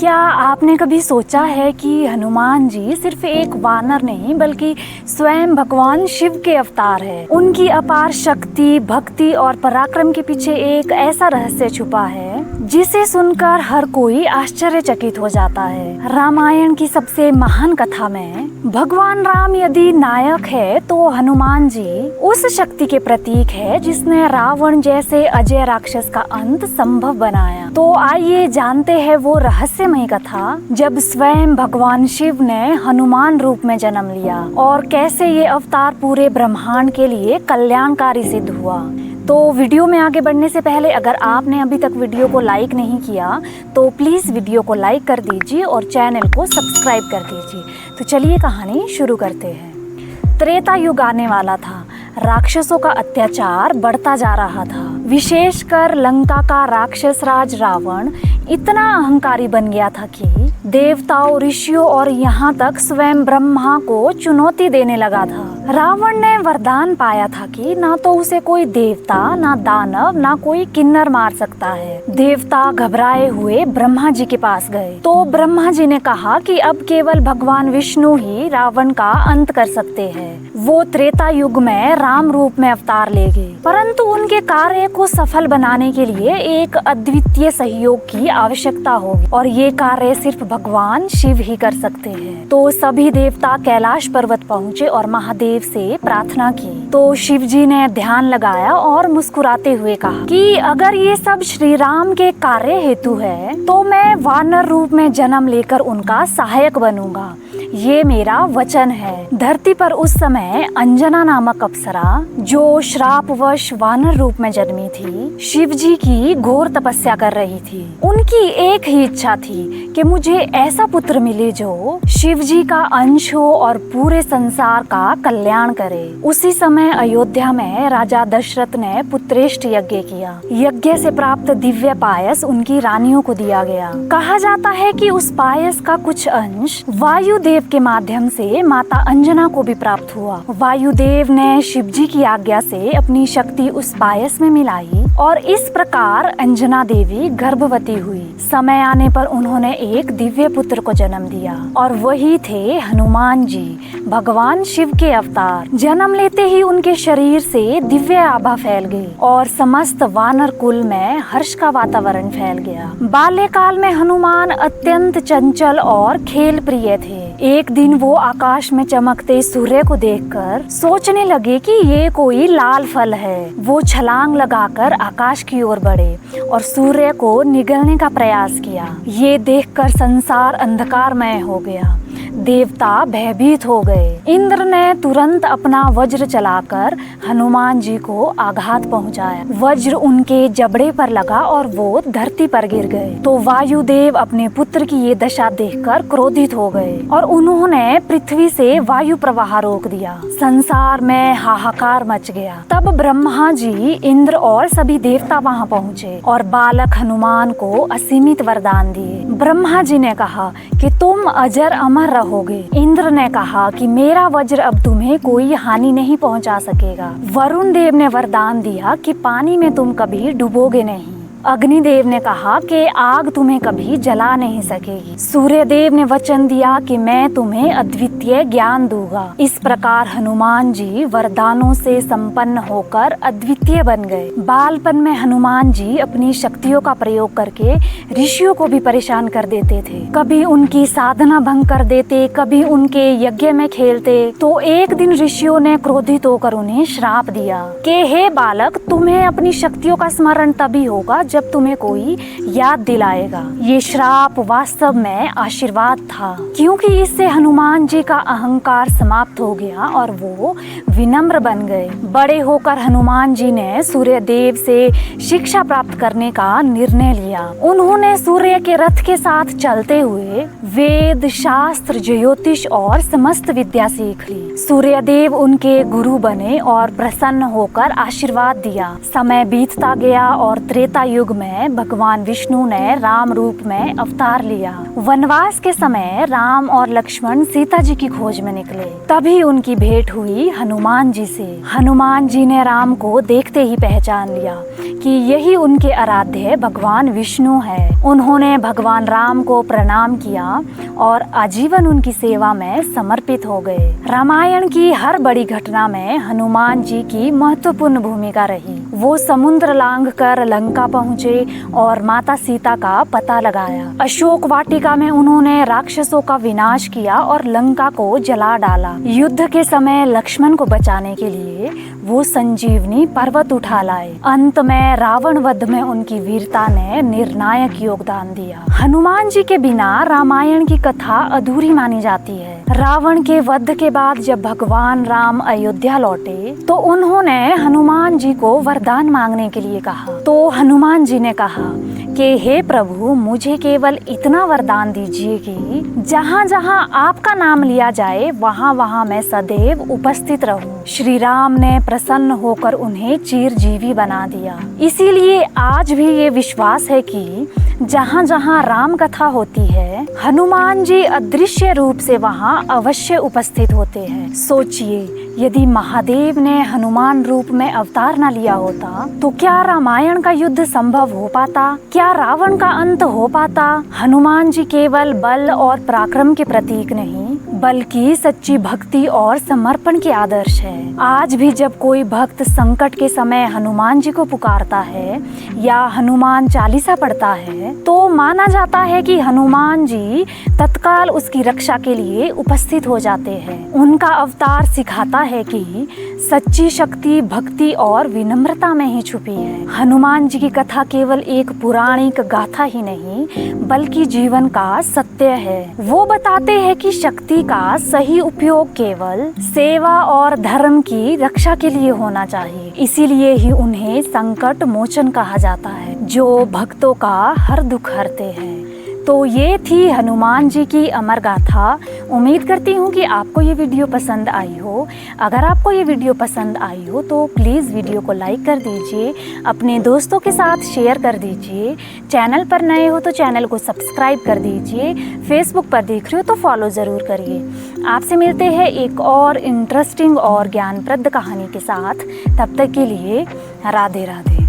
क्या आपने कभी सोचा है कि हनुमान जी सिर्फ एक वानर नहीं बल्कि स्वयं भगवान शिव के अवतार है। उनकी अपार शक्ति, भक्ति और पराक्रम के पीछे एक ऐसा रहस्य छुपा है जिसे सुनकर हर कोई आश्चर्यचकित हो जाता है। रामायण की सबसे महान कथा में भगवान राम यदि नायक है तो हनुमान जी उस शक्ति के प्रतीक है जिसने रावण जैसे अजय राक्षस का अंत संभव बनाया। तो आइए जानते हैं वो रहस्यमय कथा जब स्वयं भगवान शिव ने हनुमान रूप में जन्म लिया और कैसे ये अवतार पूरे ब्रह्मांड के लिए कल्याणकारी सिद्ध हुआ। तो वीडियो में आगे बढ़ने से पहले अगर आपने अभी तक वीडियो को लाइक नहीं किया तो प्लीज़ वीडियो को लाइक कर दीजिए और चैनल को सब्सक्राइब कर दीजिए। तो चलिए कहानी शुरू करते हैं। त्रेता युग आने वाला था। राक्षसों का अत्याचार बढ़ता जा रहा था। विशेषकर लंका का राक्षस राज रावण इतना अहंकारी बन गया था कि देवताओं, ऋषियों और यहाँ तक स्वयं ब्रह्मा को चुनौती देने लगा था। रावण ने वरदान पाया था कि ना तो उसे कोई देवता, ना दानव, ना कोई किन्नर मार सकता है। देवता घबराए हुए ब्रह्मा जी के पास गए तो ब्रह्मा जी ने कहा कि अब केवल भगवान विष्णु ही रावण का अंत कर सकते हैं। वो त्रेता युग में राम रूप में अवतार ले गए, परंतु उनके कार्य को सफल बनाने के लिए एक अद्वितीय सहयोग की आवश्यकता होगी और ये कार्य सिर्फ भगवान शिव ही कर सकते हैं। तो सभी देवता कैलाश पर्वत पहुँचे और महादेव से प्रार्थना की। तो शिव जी ने ध्यान लगाया और मुस्कुराते हुए कहा कि अगर ये सब श्री राम के कार्य हेतु है तो मैं वानर रूप में जन्म लेकर उनका सहायक बनूंगा। ये मेरा वचन है। धरती पर उस समय अंजना नामक अप्सरा जो श्रापवश वानर रूप में जन्मी थी, शिव जी की घोर तपस्या कर रही थी। उनकी एक ही इच्छा थी कि मुझे ऐसा पुत्र मिले जो शिव जी का अंश हो और पूरे संसार का कल्याण करे। उसी समय अयोध्या में राजा दशरथ ने पुत्रेष्ठ यज्ञ किया। यज्ञ से प्राप्त दिव्य पायस उनकी रानियों को दिया गया। कहा जाता है कि उस पायस का कुछ अंश वायुदेव के माध्यम से माता अंजना को भी प्राप्त हुआ। वायुदेव ने शिव जी की आज्ञा से अपनी शक्ति उस पायस में मिलाई और इस प्रकार अंजना देवी गर्भवती हुई। समय आने पर उन्होंने एक दिव्य पुत्र को जन्म दिया और वही थे हनुमान जी, भगवान शिव के अवतार। जन्म लेते ही उनके शरीर से दिव्य आभा फैल गई और समस्त वानर कुल में हर्ष का वातावरण फैल गया। बाल्यकाल में हनुमान अत्यंत चंचल और खेल प्रिय थे। एक दिन वो आकाश में चमकते सूर्य को देखकर सोचने लगे कि ये कोई लाल फल है। वो छलांग लगाकर आकाश की ओर बढ़े और सूर्य को निगलने का प्रयास किया। ये देखकर संसार अंधकारमय हो गया। देवता भयभीत हो गए। इंद्र ने तुरंत अपना वज्र चलाकर हनुमान जी को आघात पहुंचाया। वज्र उनके जबड़े पर लगा और वो धरती पर गिर गए। तो वायुदेव अपने पुत्र की ये दशा देखकर क्रोधित हो गए और उन्होंने पृथ्वी से वायु प्रवाह रोक दिया। संसार में हाहाकार मच गया। तब ब्रह्मा जी, इंद्र और सभी देवता वहां पहुंचे और बालक हनुमान को असीमित वरदान दिए। ब्रह्मा जी ने कहा कि तुम अजर अमर रहोगे। इंद्र ने कहा कि मेरा वज्र अब तुम्हें कोई हानि नहीं पहुंचा सकेगा। वरुण देव ने वरदान दिया कि पानी में तुम कभी डूबोगे नहीं। अग्निदेव ने कहा कि आग तुम्हें कभी जला नहीं सकेगी। सूर्यदेव ने वचन दिया कि मैं तुम्हें अद्वितीय ज्ञान दूंगा। इस प्रकार हनुमान जी वरदानों से संपन्न होकर अद्वितीय बन गए। बालपन में हनुमान जी अपनी शक्तियों का प्रयोग करके ऋषियों को भी परेशान कर देते थे। कभी उनकी साधना भंग कर देते, कभी उनके यज्ञ में खेलते। तो एक दिन ऋषियों ने क्रोधित होकर उन्हें श्राप दिया कि हे बालक, तुम्हें अपनी शक्तियों का स्मरण तभी होगा जब तुम्हें कोई याद दिलाएगा। ये श्राप वास्तव में आशीर्वाद था, क्योंकि इससे हनुमान जी का अहंकार समाप्त हो गया और वो विनम्र बन गए। बड़े होकर हनुमान जी ने सूर्य देव से शिक्षा प्राप्त करने का निर्णय लिया। उन्होंने सूर्य के रथ के साथ चलते हुए वेद, शास्त्र, ज्योतिष और समस्त विद्या सीख ली। सूर्य देव उनके गुरु बने और प्रसन्न होकर आशीर्वाद दिया। समय बीतता गया और त्रेता युग युग में भगवान विष्णु ने राम रूप में अवतार लिया। वनवास के समय राम और लक्ष्मण सीता जी की खोज में निकले। तभी उनकी भेंट हुई हनुमान जी से। हनुमान जी ने राम को देखते ही पहचान लिया कि यही उनके आराध्य भगवान विष्णु है। उन्होंने भगवान राम को प्रणाम किया और आजीवन उनकी सेवा में समर्पित हो गए। रामायण की हर बड़ी घटना में हनुमान जी की महत्वपूर्ण भूमिका रही। वो समुद्र लांघकर लंका पहुँचे और माता सीता का पता लगाया। अशोक वाटिका में उन्होंने राक्षसों का विनाश किया और लंका को जला डाला। युद्ध के समय लक्ष्मण को बचाने के लिए वो संजीवनी पर्वत उठा लाए। अंत में रावण वध में उनकी वीरता ने निर्णायक योगदान दिया। हनुमान जी के बिना रामायण की कथा अधूरी मानी जाती है। रावण के वध के बाद जब भगवान राम अयोध्या लौटे तो उन्होंने हनुमान जी को वरदान मांगने के लिए कहा। तो हनुमान जी ने कहा कि हे प्रभु, मुझे केवल इतना वरदान दीजिए कि जहाँ जहाँ आपका नाम लिया जाए वहाँ वहाँ मैं सदैव उपस्थित रहूं। श्री राम ने प्रसन्न होकर उन्हें चिरजीवी बना दिया। इसीलिए आज भी ये विश्वास है कि जहाँ जहाँ राम कथा होती है हनुमान जी अदृश्य रूप से वहाँ अवश्य उपस्थित होते हैं। सोचिए, यदि महादेव ने हनुमान रूप में अवतार न लिया होता तो क्या रामायण का युद्ध संभव हो पाता? क्या रावण का अंत हो पाता? हनुमान जी केवल बल और पराक्रम के प्रतीक नहीं बल्कि सच्ची भक्ति और समर्पण के आदर्श है। आज भी जब कोई भक्त संकट के समय हनुमान जी को पुकारता है या हनुमान चालीसा पढ़ता है तो माना जाता है कि हनुमान जी तत्काल उसकी रक्षा के लिए उपस्थित हो जाते हैं। उनका अवतार सिखाता है कि सच्ची शक्ति भक्ति और विनम्रता में ही छुपी है। हनुमान जी की कथा केवल एक पौराणिक गाथा ही नहीं बल्कि जीवन का सत्य है। वो बताते हैं कि शक्ति का सही उपयोग केवल सेवा और धर्म की रक्षा के लिए होना चाहिए। इसीलिए ही उन्हें संकट मोचन कहा जाता है, जो भक्तों का हर दुख हरते हैं। तो ये थी हनुमान जी की अमर गाथा। उम्मीद करती हूँ कि आपको ये वीडियो पसंद आई हो। अगर आपको ये वीडियो पसंद आई हो तो प्लीज़ वीडियो को लाइक कर दीजिए, अपने दोस्तों के साथ शेयर कर दीजिए। चैनल पर नए हो तो चैनल को सब्सक्राइब कर दीजिए। फेसबुक पर देख रहे हो तो फॉलो ज़रूर करिए। आपसे मिलते हैं एक और इंटरेस्टिंग और ज्ञानप्रद कहानी के साथ। तब तक के लिए राधे राधे।